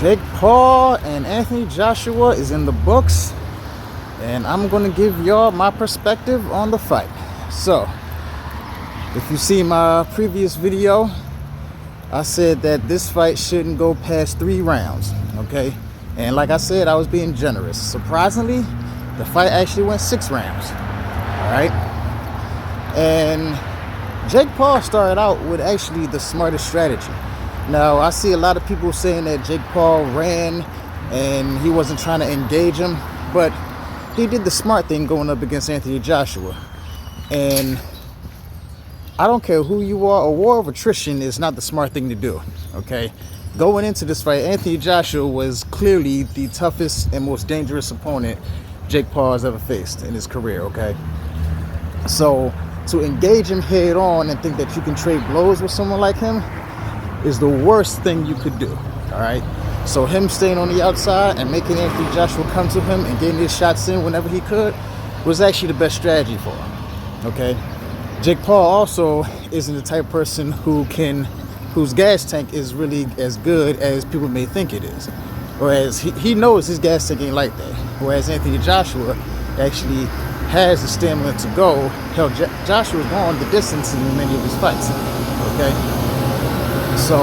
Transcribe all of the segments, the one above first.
Jake Paul and Anthony Joshua is in the books, and I'm going to give y'all my perspective on the fight. So, if you see my previous video, I said that this fight shouldn't go past 3 rounds, okay? And like I said, I was being generous. Surprisingly, the fight actually went 6 rounds, all right? And Jake Paul started out with actually the smartest strategy. Now, I see a lot of people saying that Jake Paul ran and he wasn't trying to engage him, but he did the smart thing going up against Anthony Joshua. And I don't care who you are, a war of attrition is not the smart thing to do, okay? Going into this fight, Anthony Joshua was clearly the toughest and most dangerous opponent Jake Paul has ever faced in his career, okay? So to engage him head on and think that you can trade blows with someone like him is the worst thing you could do, all right? So him staying on the outside and making Anthony Joshua come to him and getting his shots in whenever he could was actually the best strategy for him, okay? Jake Paul also isn't the type of person whose gas tank is really as good as people may think it is. Whereas he knows his gas tank ain't like that. Whereas Anthony Joshua actually has the stamina to go. Hell, Joshua's gone the distance in many of his fights, okay? So,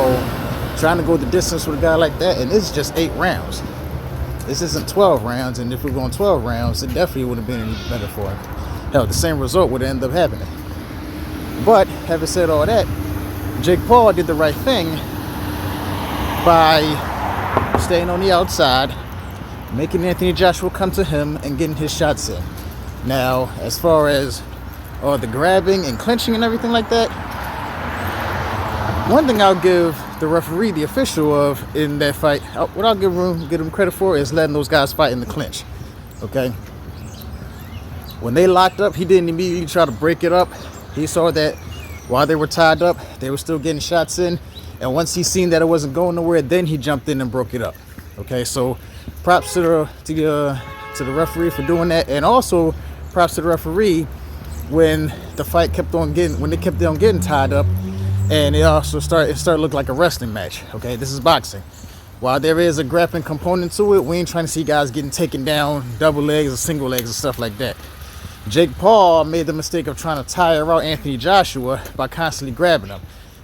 trying to go the distance with a guy like that, and this is just 8 rounds. This isn't 12 rounds, and if we're going 12 rounds, it definitely would have been any better for him. Hell, the same result would end up happening. But, having said all that, Jake Paul did the right thing by staying on the outside, making Anthony Joshua come to him, and getting his shots in. Now, as far as the grabbing and clinching and everything like that, one thing I'll give the referee, the official of in that fight, what I'll give him credit for is letting those guys fight in the clinch, okay? When they locked up, he didn't immediately try to break it up. He saw that while they were tied up, they were still getting shots in. And once he seen that it wasn't going nowhere, then he jumped in and broke it up, okay? So props to the referee for doing that. And also props to the referee when the fight kept on getting tied up. And it started to look like a wrestling match, okay? This is boxing. While there is a grappling component to it, we ain't trying to see guys getting taken down, double legs or single legs and stuff like that. Jake Paul made the mistake of trying to tire out Anthony Joshua by constantly grabbing him.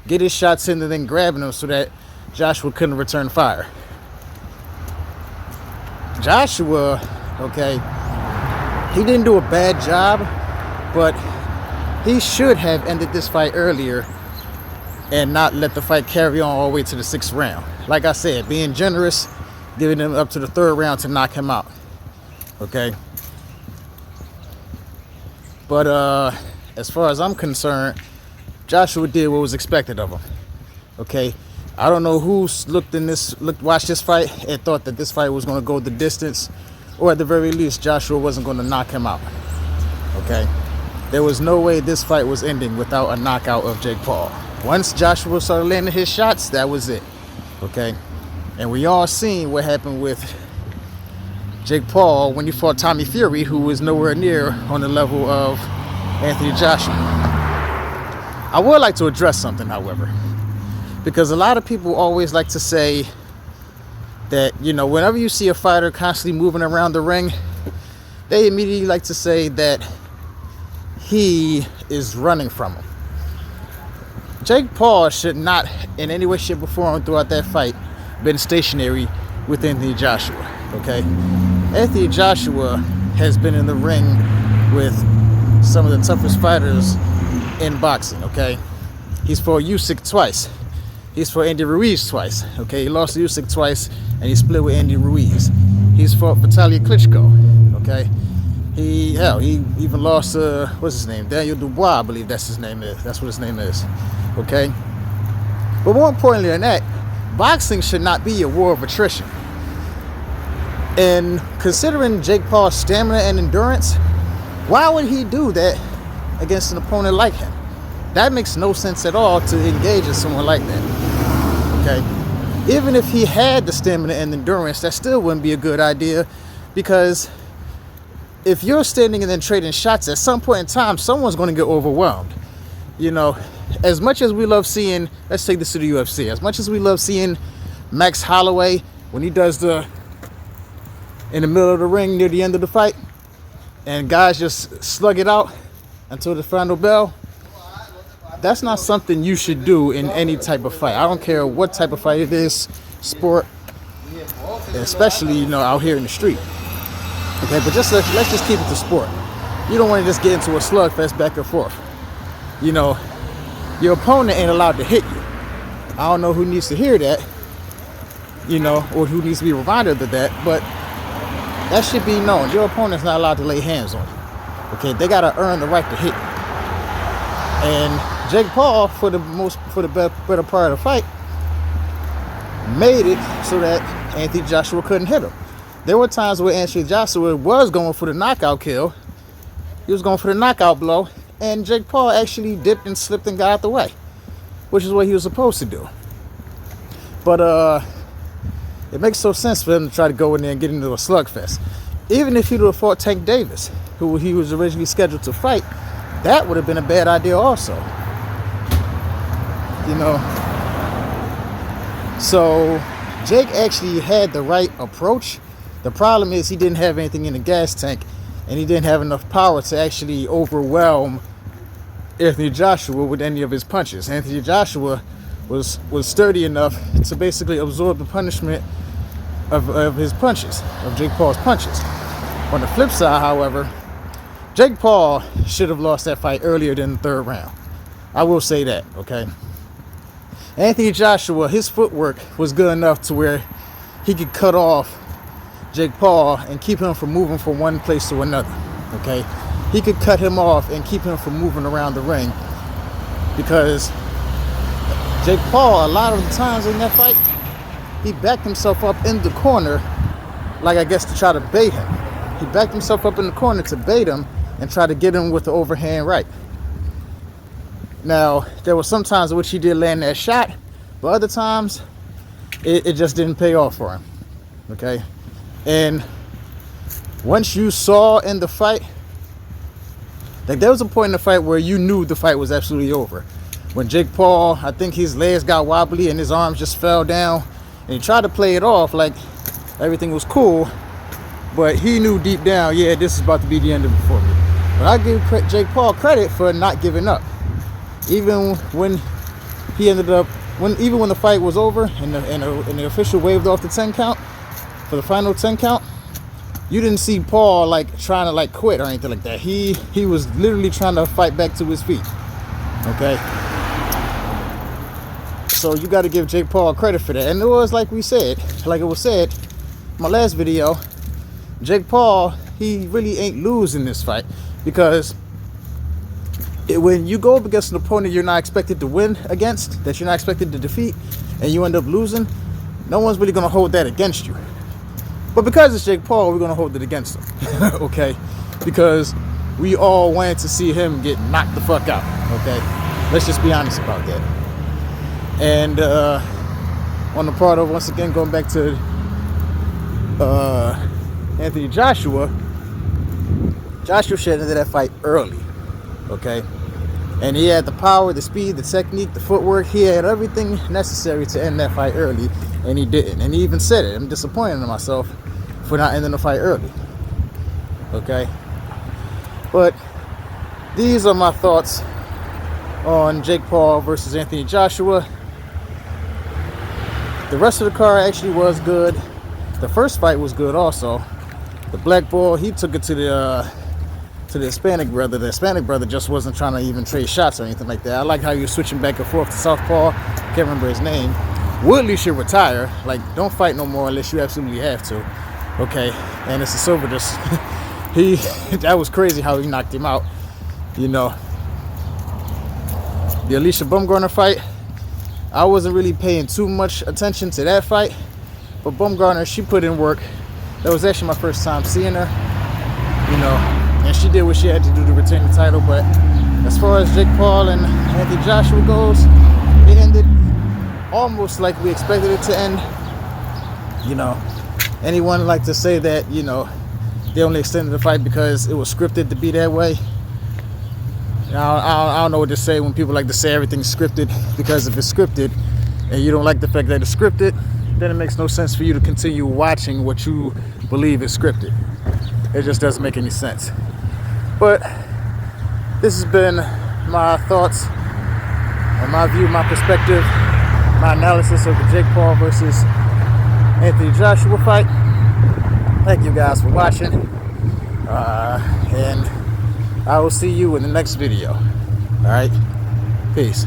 Get his shots in and then grabbing him so that Joshua couldn't return fire. Joshua, okay, he didn't do a bad job, but he should have ended this fight earlier and not let the fight carry on all the way to the 6th round. Like I said, being generous, giving him up to the 3rd round to knock him out, okay? But as far as I'm concerned, Joshua did what was expected of him, okay? I don't know who watched this fight and thought that this fight was going to go the distance, or at the very least, Joshua wasn't going to knock him out, okay? There was no way this fight was ending without a knockout of Jake Paul. Once Joshua started landing his shots, that was it, okay? And we all seen what happened with Jake Paul when he fought Tommy Fury, who was nowhere near on the level of Anthony Joshua. I would like to address something, however, because a lot of people always like to say that, you know, whenever you see a fighter constantly moving around the ring, they immediately like to say that he is running from him. Jake Paul should not, in any way, shape, or form throughout that fight, been stationary with Anthony Joshua, okay? Anthony Joshua has been in the ring with some of the toughest fighters in boxing, okay? He's fought Usyk twice. He's fought Andy Ruiz twice, okay? He lost to Usyk twice, and he split with Andy Ruiz. He's fought Vitaly Klitschko, okay? He even lost, what's his name? Daniel Dubois, I believe that's his name is. That's what his name is, okay? But more importantly than that, boxing should not be a war of attrition. And considering Jake Paul's stamina and endurance, why would he do that against an opponent like him? That makes no sense at all to engage in someone like that, okay? Even if he had the stamina and endurance, that still wouldn't be a good idea, because if you're standing and then trading shots, at some point in time, someone's going to get overwhelmed. You know, as much as we love seeing, let's take this to the UFC, as much as we love seeing Max Holloway when he does the in the middle of the ring near the end of the fight, and guys just slug it out until the final bell. That's not something you should do in any type of fight. I don't care what type of fight it is, sport, especially, you know, out here in the street. Okay, but just let's just keep it to sport. You don't want to just get into a slugfest back and forth. You know, your opponent ain't allowed to hit you. I don't know who needs to hear that, you know, or who needs to be reminded of that, but that should be known. Your opponent's not allowed to lay hands on you. Okay, they gotta earn the right to hit you. And Jake Paul, for the better part of the fight, made it so that Anthony Joshua couldn't hit him. There were times where Anthony Joshua was going for the knockout kill. He was going for the knockout blow, and Jake Paul actually dipped and slipped and got out the way, which is what he was supposed to do. But it makes no sense for him to try to go in there and get into a slugfest. Even if he would have fought Tank Davis, who he was originally scheduled to fight, that would have been a bad idea also. You know, so Jake actually had the right approach. The problem is he didn't have anything in the gas tank, and he didn't have enough power to actually overwhelm Anthony Joshua with any of his punches. Anthony Joshua was sturdy enough to basically absorb the punishment of his punches, of Jake Paul's punches. On the flip side, however, Jake Paul should have lost that fight earlier than the third round. I will say that, okay? Anthony Joshua, his footwork was good enough to where he could cut off Jake Paul and keep him from moving from one place to another, okay? He could cut him off and keep him from moving around the ring, because Jake Paul, a lot of the times in that fight, he backed himself up in the corner, like I guess to try to bait him. He backed himself up in the corner to bait him and try to get him with the overhand right. Now, there were some times in which he did land that shot, but other times, it just didn't pay off for him, okay? And once you saw in the fight, like there was a point in the fight where you knew the fight was absolutely over. When Jake Paul, I think his legs got wobbly and his arms just fell down, and he tried to play it off like everything was cool, but he knew deep down, yeah, this is about to be the end of it for me. But I give Jake Paul credit for not giving up. Even when he ended up, even when the fight was over and the official waved off the 10 count, for the final 10 count, you didn't see Paul like trying to like quit or anything like that. He was literally trying to fight back to his feet. Okay. So you got to give Jake Paul credit for that. And it was like it was said in my last video, Jake Paul, he really ain't losing this fight, because when you go up against an opponent you're not expected to win against, that you're not expected to defeat, and you end up losing, no one's really going to hold that against you. But because it's Jake Paul, we're going to hold it against him, okay? Because we all wanted to see him get knocked the fuck out, okay? Let's just be honest about that. And on the part of, once again, going back to Anthony Joshua should have ended that fight early, okay? And he had the power, the speed, the technique, the footwork. He had everything necessary to end that fight early, and he didn't. And he even said it. I'm disappointed in myself for not ending the fight early, okay? But these are my thoughts on Jake Paul versus Anthony Joshua. The rest of the card actually was good. The first fight was good also. The black ball, he took it to the Hispanic brother. The Hispanic brother just wasn't trying to even trade shots or anything like that. I like how you're switching back and forth to southpaw. Can't remember his name. Woodley should retire. Like, don't fight no more unless you absolutely have to. Okay, and it's a silver just that was crazy how he knocked him out, you know. The Alicia Baumgardner fight, I wasn't really paying too much attention to that fight, but Baumgardner, she put in work. That was actually my first time seeing her, you know, and she did what she had to do to retain the title. But as far as Jake Paul and Anthony Joshua goes, it ended almost like we expected it to end. You know, anyone like to say that, you know, they only extended the fight because it was scripted to be that way? I don't know what to say when people like to say everything's scripted, because if it's scripted and you don't like the fact that it's scripted, then it makes no sense for you to continue watching what you believe is scripted. It just doesn't make any sense. But this has been my thoughts and my view, my perspective, my analysis of the Jake Paul versus Anthony Joshua fight. Thank you guys for watching. And I will see you in the next video. All right? Peace.